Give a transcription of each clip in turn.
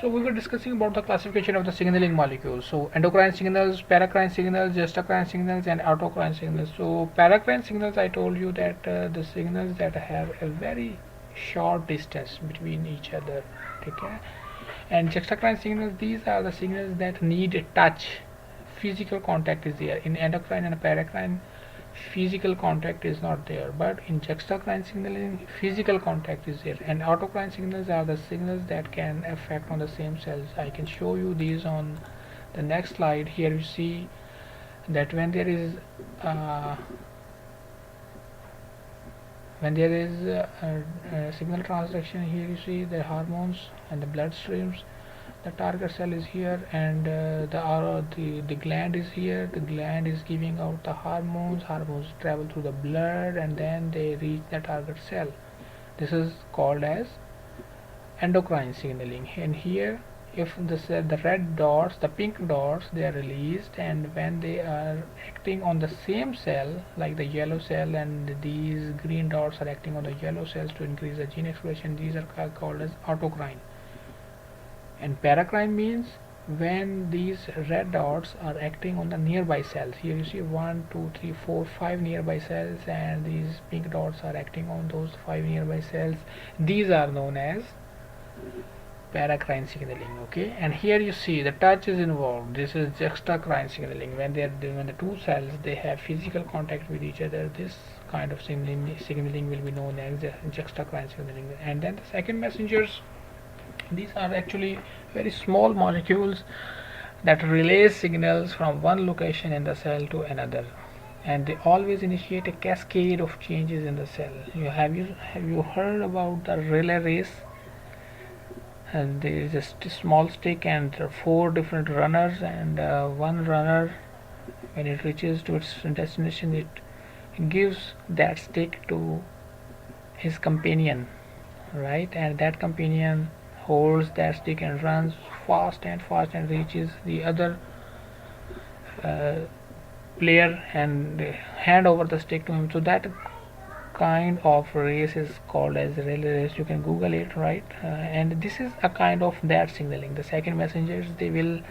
So we were discussing about the classification of the signaling molecules. So endocrine signals, paracrine signals, gestacrine signals, and autocrine signals. So paracrine signals, I told you that the signals that have a very short distance between each other. Okay, and gestacrine signals, these are the signals that need a touch. Physical contact is there. In endocrine and paracrine, physical contact is not there, but in juxtacrine signaling physical contact is there. And autocrine signals are the signals that can affect on the same cells. I can show you these on the next slide. Here you see that when there is signal transduction, here you see the hormones and the blood streams. The target cell is here, and the gland is here. The gland is giving out the hormones. Hormones travel through the blood and then they reach the target cell. This is called as endocrine signaling. And here, if the red dots, the pink dots, they are released, and when they are acting on the same cell, like the yellow cell, and these green dots are acting on the yellow cells to increase the gene expression, these are called as autocrine. And paracrine means when these red dots are acting on the nearby cells. Here you see 1, 2, 3, 4, 5 nearby cells, and these pink dots are acting on those 5 nearby cells. These are known as paracrine signaling. Okay, and here you see the touch is involved. This is juxtacrine signaling. When the two cells they have physical contact with each other, this kind of signaling will be known as juxtacrine signaling. And then the second messengers, these are actually very small molecules that relay signals from one location in the cell to another, and they always initiate a cascade of changes in the cell. Have you heard about the relay race? And there is a small stick, and there are 4 different runners, and one runner, when it reaches to its destination, it gives that stick to his companion, right? And that companion holds that stick and runs fast and reaches the other player and hand over the stick to him. So that kind of race is called as relay race. You can Google it, right? And this is a kind of that signaling. The second messengers, they will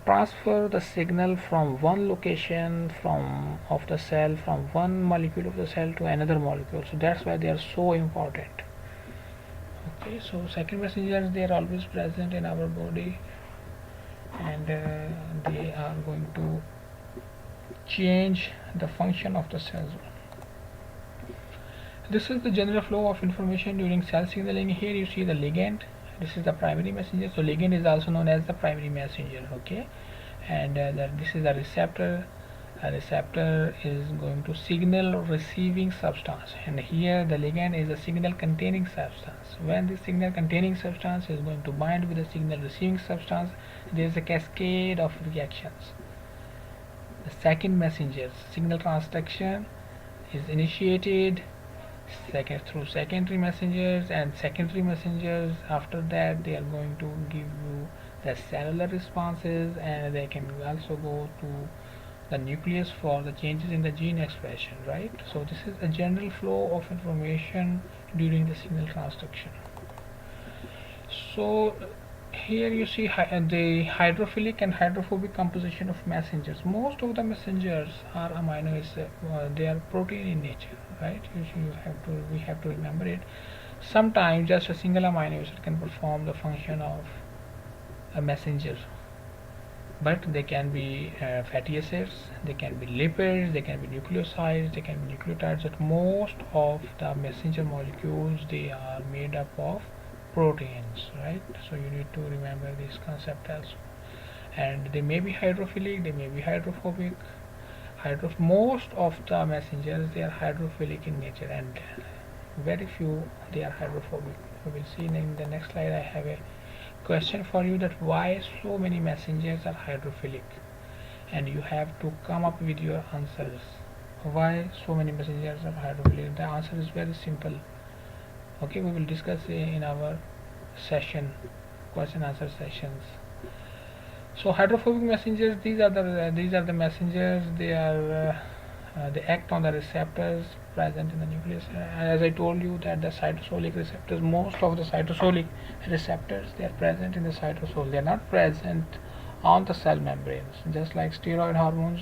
transfer the signal from one location of the cell, from one molecule of the cell to another molecule. So that's why they are so important. Okay, so second messengers, they are always present in our body, and they are going to change the function of the cells. This is the general flow of information during cell signaling. Here you see the ligand. This is the primary messenger. So ligand is also known as the primary messenger. Okay, and this is the receptor. A receptor is going to signal receiving substance, and here the ligand is a signal containing substance. When this signal containing substance is going to bind with the signal receiving substance, there is a cascade of reactions. The second messenger, signal transduction, is initiated through secondary messengers, and secondary messengers, after that, they are going to give you the cellular responses, and they can also go to the nucleus for the changes in the gene expression, right? So this is a general flow of information during the signal transduction. So here you see the hydrophilic and hydrophobic composition of messengers. Most of the messengers are amino acids. They are protein in nature, right? We have to remember it. Sometimes just a single amino acid can perform the function of a messenger, but they can be fatty acids, they can be lipids, they can be nucleosides, they can be nucleotides. But most of the messenger molecules, they are made up of proteins, right? So you need to remember this concept also. And they may be hydrophilic, they may be hydrophobic. Most of the messengers, they are hydrophilic in nature, and very few they are hydrophobic. We will see in the next slide. I have a question for you, that why so many messengers are hydrophilic, and you have to come up with your answers. Why so many messengers are hydrophilic? The answer is very simple. Okay, we will discuss in our session, question answer sessions. So hydrophobic messengers, these are the messengers. They are they act on the receptors present in the nucleus. As I told you that the cytosolic receptors, most of the cytosolic receptors, they are present in the cytosol. They are not present on the cell membranes. Just like steroid hormones,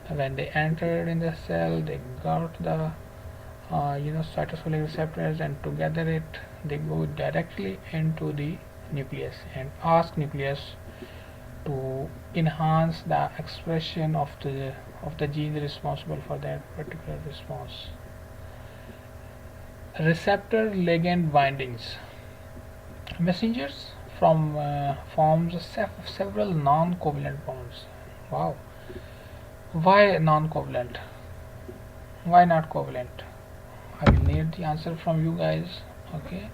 when they entered in the cell, they got the cytosolic receptors, and together they go directly into the nucleus and ask nucleus to enhance the expression of the genes responsible for that particular response. Receptor ligand bindings. Messengers forms several non-covalent bonds. Wow. Why non-covalent? Why not covalent? I will need the answer from you guys. Okay,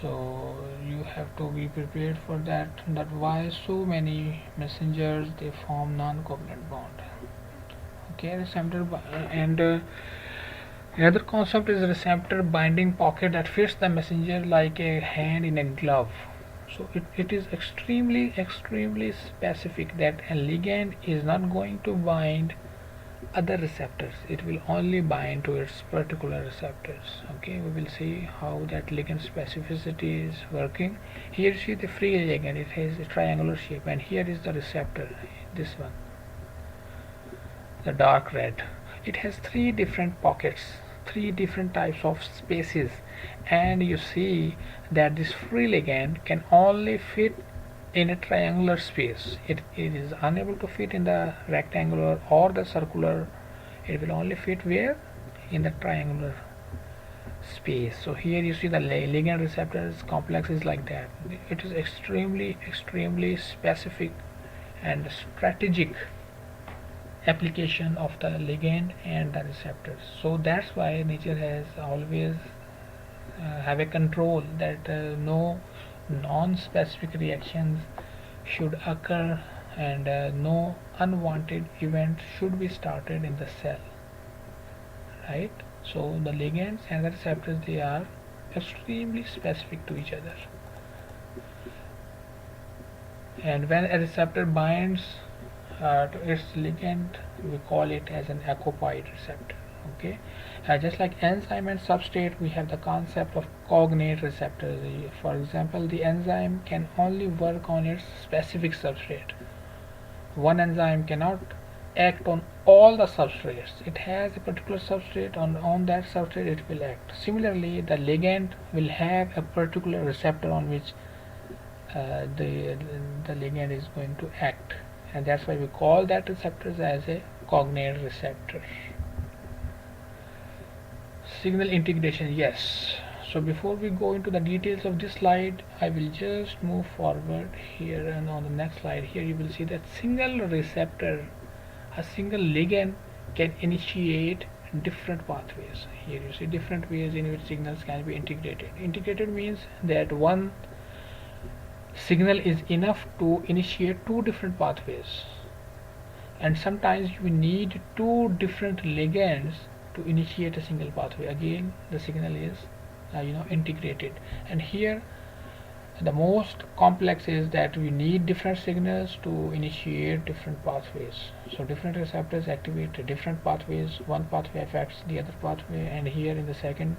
so you have to be prepared for that why so many messengers they form non-covalent bond. Okay, receptor and another concept is receptor binding pocket that fits the messenger like a hand in a glove. So it is extremely specific that a ligand is not going to bind other receptors, it will only bind to its particular receptors. Okay, we will see how that ligand specificity is working. Here you see the free ligand, it has a triangular shape, and here is the receptor, this one, the dark red. It has three different pockets, three different types of spaces, and you see that this free ligand can only fit in a triangular space. It is unable to fit in the rectangular or the circular. It will only fit where? In the triangular space. So here you see the ligand receptors complex is like that. It is extremely specific and strategic application of the ligand and the receptors. So that's why nature has always have a control that no non-specific reactions should occur, and no unwanted event should be started in the cell, right? So the ligands and the receptors, they are extremely specific to each other, and when a receptor binds to its ligand, we call it as an apocoid receptor. Okay, just like enzyme and substrate, we have the concept of cognate receptors. For example, the enzyme can only work on its specific substrate. One enzyme cannot act on all the substrates. It has a particular substrate, on that substrate it will act. Similarly, the ligand will have a particular receptor on which the ligand is going to act, and that's why we call that receptors as a cognate receptor. Signal integration, yes. So before we go into the details of this slide, I will just move forward here, and on the next slide here you will see that single receptor, a single ligand, can initiate different pathways. Here you see different ways in which signals can be integrated. Integrated means that one signal is enough to initiate two different pathways, and sometimes you need two different ligands to initiate a single pathway. Again, the signal is integrated. And here the most complex is that we need different signals to initiate different pathways. So different receptors activate different pathways. One pathway affects the other pathway, and here in the second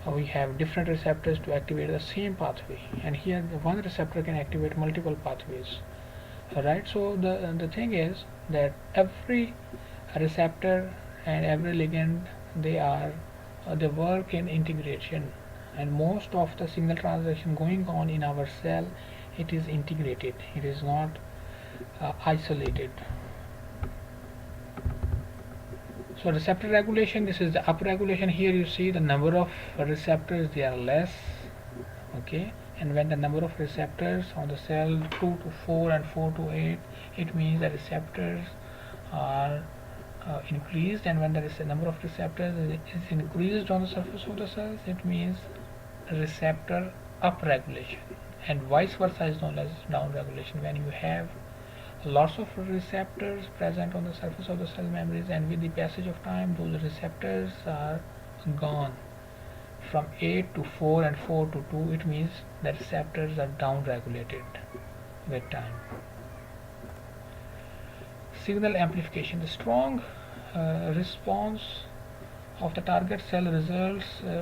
we have different receptors to activate the same pathway, and here the one receptor can activate multiple pathways. Alright, so the thing is that every receptor and every ligand, they work in integration, and most of the signal transaction going on in our cell, it is integrated, it is not isolated. So receptor regulation, this is the upregulation. Here you see the number of receptors, they are less. Okay, and when the number of receptors on the cell 2 to 4 and 4 to 8, it means the receptors are increased, and when there is a number of receptors is increased on the surface of the cells, it means receptor upregulation, and vice versa is known as downregulation. When you have lots of receptors present on the surface of the cell membranes, and with the passage of time those receptors are gone from 8 to 4 and 4 to 2, it means the receptors are downregulated with time. Signal amplification. The strong response of the target cell results